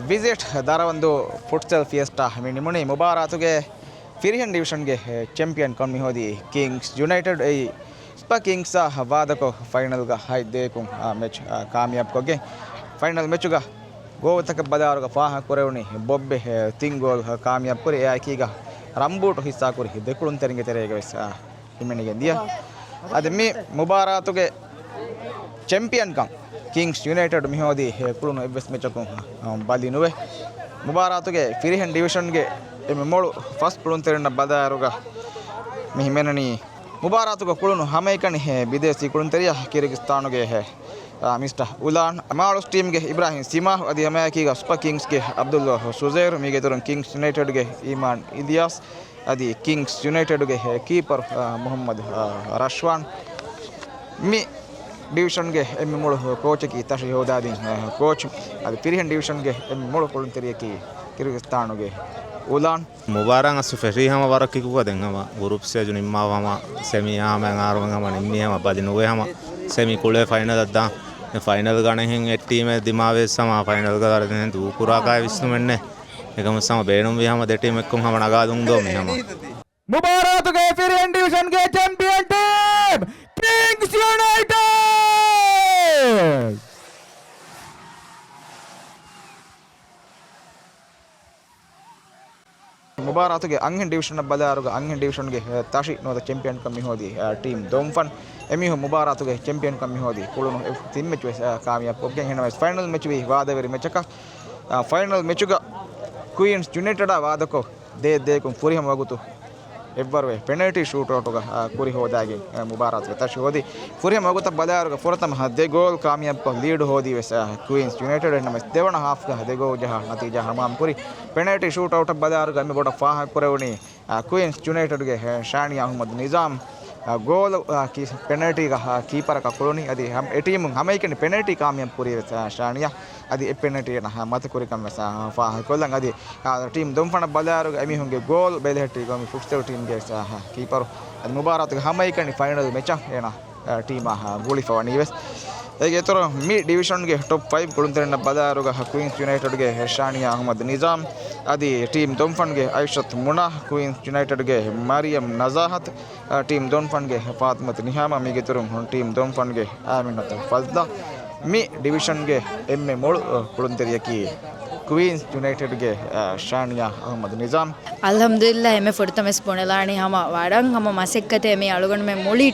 visit ದಾರ ಒಂದು futsal fiesta ಮಿ ನಿಮುನಿ ಮುಬಾರಾತುಗೆ ಫಿರಿಹನ್ ಡಿವಿಷನ್ಗೆ ಚಾಂಪಿಯನ್ ಕಮ್ಮಿ ಹೋದಿ ಕಿಂಗ್ಸ್ ಯುನೈಟೆಡ್ ಈ ಸ್ಪ ಕಿಂಗ್ಸ್ ವಾದಕೋ ಫೈನಲ್ಗ ಹೈದೇಕು ಮ್ಯಾಚ್ ಕಾಮಯಾಬ್ ಕೊಗೆ ಫೈನಲ್ ಮ್ಯಾಚುಗ ಗೋವತಕ ಬದಾರುಗ ಫಾಹ ಕೊರೆವಣಿ ಬೊಬ್ಬೆ ತಿಂಗೋಲ್ ಕಾಮಯಾಬ್ ಕೊರಿ ಆಕೀಗ ರಂಬೂಟು ಹಿಸ್ಸಾ ಕೊರಿ ದೆಕುಳುನ್ ತೆರಿಗೆ ತೆರೆಗೆ ಹಿಮ್ಮನಿಗೆ ದಿಯ ಅದು ಮಿ ಮುಬಾರಾತುಗೆ ಚಾಂಪಿಯನ್ ಕಂ ಕಿಂಗ್ಸ್ ಯುನೈಟೆಡ್ ಮಿಹೋದಿ ಕುಳುನು ಎವ್ವೆಸ್ ಮೆಚ್ಚಕು ಬಾಲಿನುವೆ ಮುಬಾರಾತುಗೆ ಫಿರಿಹನ್ ಡಿವಿಷನ್ಗೆ ಎಮ್ಮೆ ಮೋಳು ಫಸ್ಟ್ ಕುಳುನ್ ತೆರೆಂಡ ಬದಾರುಗ ಮಿಹಿಮೆನನಿ ಮುಬಾರಾತುಗ ಕುಳುನು ಹಮೈಕಣಿ ಬಿದೇಸಿ ಕುಳುನ್ ತೆರಿಯ ಕಿರ್ಗಿಸ್ತಾನುಗೆ ಮಿಸ್ಟರ್ ಉಲಾನ್ ಮಾಳುಸ್ ಟೀಮ್ಗೆ ಇಬ್ರಾಹಿಂ ಸಿಮಾ ಅದಿ ಹಮಯಾಕೀಗ ಸ್ಪ ಕಿಂಗ್ಸ್ಗೆ ಅಬ್ದುಲ್ ಸುಜೈರ್ ಮಿಗೆ ತುರನ್ ಕಿಂಗ್ಸ್ ಯುನೈಟೆಡ್ಗೆ ಇಮಾನ್ ಇಲಿಯಾಸ್ ಅದಿ ಕಿಂಗ್ಸ್ ಯುನೈಟೆಡ್ಗೆ ಕೀಪರ್ ಮೊಹಮ್ಮದ್ ರಶ್ವಾನ್ ಮಿ ಡಿವಿಷನ್ಗೆ ಎಮ್ಮೆ ಮೂಳು ಕೋಚಕಿ ತಶಿ ಹೋದಾದಿ ಕೋಚ್ ಅದು ಫಿರಿಹನ್ ಡಿವಿಷನ್ಗೆ ಎಮ್ಮೆ ಮೂಳು ಕುಳುನ್ ತೆರಿಯಕಿ ಕಿರ್ಗಿಸ್ತಾನುಗೆ ಉಲಾನ್ ಮುಬಾರಂಗ್ ಅಸು ಫೆರಿ ಹಮ ವರಕ್ಕಿ ಕುಗದೆಂಗ್ ಹಮ ಗ್ರೂಪ್ ಸ್ಟೇಜ್ ನಿಮ್ಮಾವ ಹಮ ಸೆಮಿ ಹಮ ಆರುವಂಗ್ ಹಮ ನಿಮ್ಮಿ ಹಮ ಬದಿನುವೆ ಹಮ ಸೆಮಿ ಕುಳೆ ಫೈನಲ್ ಅದ್ದ ಫೈನಲ್ ಗಣೆ ಹಿಂಗೆ ಟೀಮ್ ದಿಮಾವೆ ಸಮ ಫೈನಲ್ ಗದಾರ ದೂಕುರಾ ಕಾಯ ವಿಷ್ಣು ಮೆನ್ನೆ ಏಕಮ ಸಮ ಬೇಣುಂ ವಿ ಹಮ ದೆ ಟೀಮ್ ಎಕ್ಕುಂ ಹಮ ನಗಾದುಂ ದೋ ಮಿ ಹಮ ಮುಬಾರಾತುಗೆ ಫಿರಿಹನ್ ಡಿವಿಷನ್ಗೆ ಚಾಂಪಿಯನ್ ಟೀಮ್ ಕಿಂಗ್ಸ್ ಯುನೈಟೆಡ್ ಮುಬಾರಾತುಗೆ ಅಂಗನ್ ಡಿವಿಷನ್ ಬದಾರುಗ ಅಂಗನ್ ಡಿವಿಷನ್ಗೆ ತಾಶಿ ನೋದ ಚಾಂಪಿಯನ್ ಕಮ್ಮಿ ಹೋದಿ ಟೀಮ್ ದೋಂಫನ್ ಎಮಿಹು ಮುಬಾರಾತುಗೆ ಚಾಂಪಿಯನ್ ಕಮ್ಮಿ ಹೋದಿ ಕುಳುನು ತಿನ್ ಮೆಚ್ ಕಾಮಯಾಬ್ ಒಗ್ಗೆ ಹೆಣ ಫೈನಲ್ ಮೆಚ್ ವಿ ವಾದವೆರಿ ಮೆಚಕ ಫೈನಲ್ ಮೆಚುಗ ಕ್ವೀನ್ಸ್ ಯುನೈಟೆಡ್ ವಾದಕೋ ದೇಕು ಪುರಿ ಹಮ ವಗುತು ಎವ್ವರುವೆ ಪೆನಲ್ಟಿ ಶೂಟ್ ಔಟುಗ ಕುರಿ ಹೋದಾಗಿ ಮುಬಾರಾತುಗೆ ತಶಿ ಹೋದಿ ಪುರಿ ಹಮ ವಗುತ ಬದಾರುಗ ಪುರತಮ ದೆ ಗೋಲ್ ಕಾಮಯಾಬ್ ಲೀಡ್ ಹೋದಿ ವೆಸ ಕ್ವೀನ್ಸ್ ಯುನೈಟೆಡ್ ನಮ ದೇವಣ ಹಾಫ್ ದೆ ಗೋ ಜಹ ನತೀಜಾ ಹಮಾಮ್ ಪುರಿ ಪೆನಲ್ಟಿ ಶೂಟ್ ಔಟ್ ಬದಾರುಗ ಅಮ್ಮಿ ಬೋಟ ಫಾಹ ಕುರೆವಣಿ ಕ್ವೀನ್ಸ್ ಯುನೈಟೆಡ್ಗೆ Shani Ahmed Nizam goal penalty keeper का कुलोनी अदी हम टीम हमें के पेनल्टी कामयाब पूरी शानिया अदी पेनल्टी ना मत कुरी कम फा कोलंग अदी टीम दुमफण बलार अमी होंगे गोल बेले हट्टी गमी फुक्स्टेल टीम के कीपर अदी मुबारक हमें के फाइनल मैच ಏನ टीम गोली फवानी वेस ಹೇಗೆ ತೋರ ಮಿ ಡಿವಿಷನ್ಗೆ ಟಾಪ್ 5 ಕುಳುಂತೆರನ್ನ ಬದಾರುಗ ಕ್ವೀನ್ಸ್ ಯುನೈಟೆಡ್ಗೆ ಶಾನಿಯಾ ಅಹಮದ್ ನಿಜಾಮ್ ಅದಿ ಟೀಮ್ ದೊಂಫನ್ಗೆ ಐಷತ್ ಮುನಾ ಕ್ವೀನ್ಸ್ ಯುನೈಟೆಡ್ಗೆ ಮರಿಯಂ ನಜಾಹತ್ ಟೀಮ್ ದೊಂಫನ್ಗೆ ಫಾತಿಮತ್ ನಿಹಾಮ ಮಿಗೆ ತೋರ ಟೀಮ್ ದೊಂಫನ್ಗೆ ಆಮಿನತ್ ಫಜ್ದಾ ಮಿ ಡಿವಿಷನ್ಗೆ ಎಮ್ಮೆ ಮೋಳು ಕುಳುಂತೆರಿಯಕಿ क्वींस यूनाइटेड के शानिया अहमद निज़ाम अल्हम्दुलिल्लाह हमें फुर्तम स्पोनेलानी हम वारंग हम मसक्कते में अलगन में मुली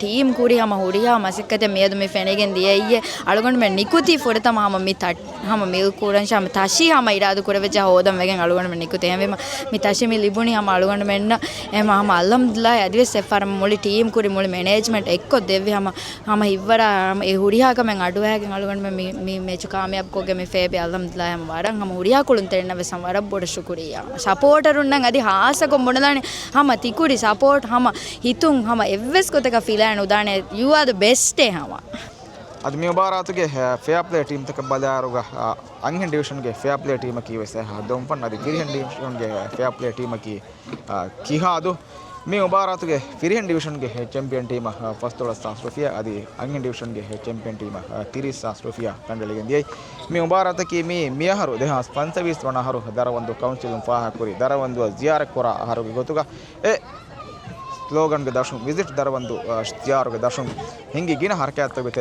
टीम कूड़ी हम हुड़िया मसक्कते मेद में फेनेगन दिए ये अलगन में निकुति फुर्तम हम मी तट हम मी कूरन शाम ताशी हम इराद कुरे वेजा होदम वेगन अलगन में निकुते हम मी ताशी में लिबुनी हम अलगन में न हम अल्हम्दुलिल्लाह अदवे सेफर मुली टीम कूड़ी मुली मैनेजमेंट एक्को देवे हम इवरा ए हुड़िया का में अडुआ के अलगन में मी मैच कामयाब को के मी फेबे अल्हम्दुलिल्लाह हम वारंग हम उड़िया कुळुंतेरना वे संवार बोड शुक्रिया सपोर्टर उन्नंग अदि हास को मुडलाने हम तिकुड़ी सपोर्ट हम हितुंग हम एव्वेस को तक फीलान उदाने यू आर द बेस्ट हम ಅದು ಮಿ ಮುಬಾರಾತುಗೆ ಫೇರ್ ಪ್ಲೇ ಟೀಮ್ ತಕ ಬದಾರುಗ ಅಂಗನ್ ಡಿವಿಷನ್ಗೆ ಫೇರ್ ಪ್ಲೇ ಟೀಮ್ ಕಿ ವೆಸ ದೊಂಪನ್ ಅದು ಫಿರಿಹನ್ ಡಿವಿಷನ್ಗೆ ಫೇರ್ ಪ್ಲೇ ಟೀಮ್ ಕಿ ಕಿಹಾ ಅದು ಮಿ ಮುಬಾರಾತುಗೆ ಫಿರಿಹನ್ ಡಿವಿಷನ್ಗೆ ಚಾಂಪಿಯನ್ ಟೀಮ್ ಫಸ್ಟ್ ತೋಳ ಸಾಸ್ಟ್ರೋಫಿಯಾ ಅದು ಅಂಗನ್ ಡಿವಿಷನ್ಗೆ ಚಾಂಪಿಯನ್ ಟೀಮ್ ತಿರಿಸ್ ಸಾಸ್ಟ್ರೋಫಿಯಾ ತಂಡಲಿಗೆ ದಿಯೈ ಮಿ ಮುಬಾರಾತಕಿ ಮಿ ಮಿಯಹರು ದೇಹ ಸ್ಪಂಸವಿಸ್ ವಣಹರು ದರ ಒಂದು ಕೌನ್ಸಿಲ್ ಫಾಹ ಕುರಿ ದರ ಒಂದು ಜಿಯಾರ ಕೊರ ಹರುಗೆ ಗೊತ್ತುಗ ಎ ಸ್ಲೋಗನ್ಗೆ ದರ್ಶನ ವಿಸಿಟ್ ದರ ಒಂದು ಜಿಯಾರುಗೆ ದರ್ಶನ ಹಿಂಗೆ ಗಿನ ಹರಕೆ ಆಗ್ತವೆ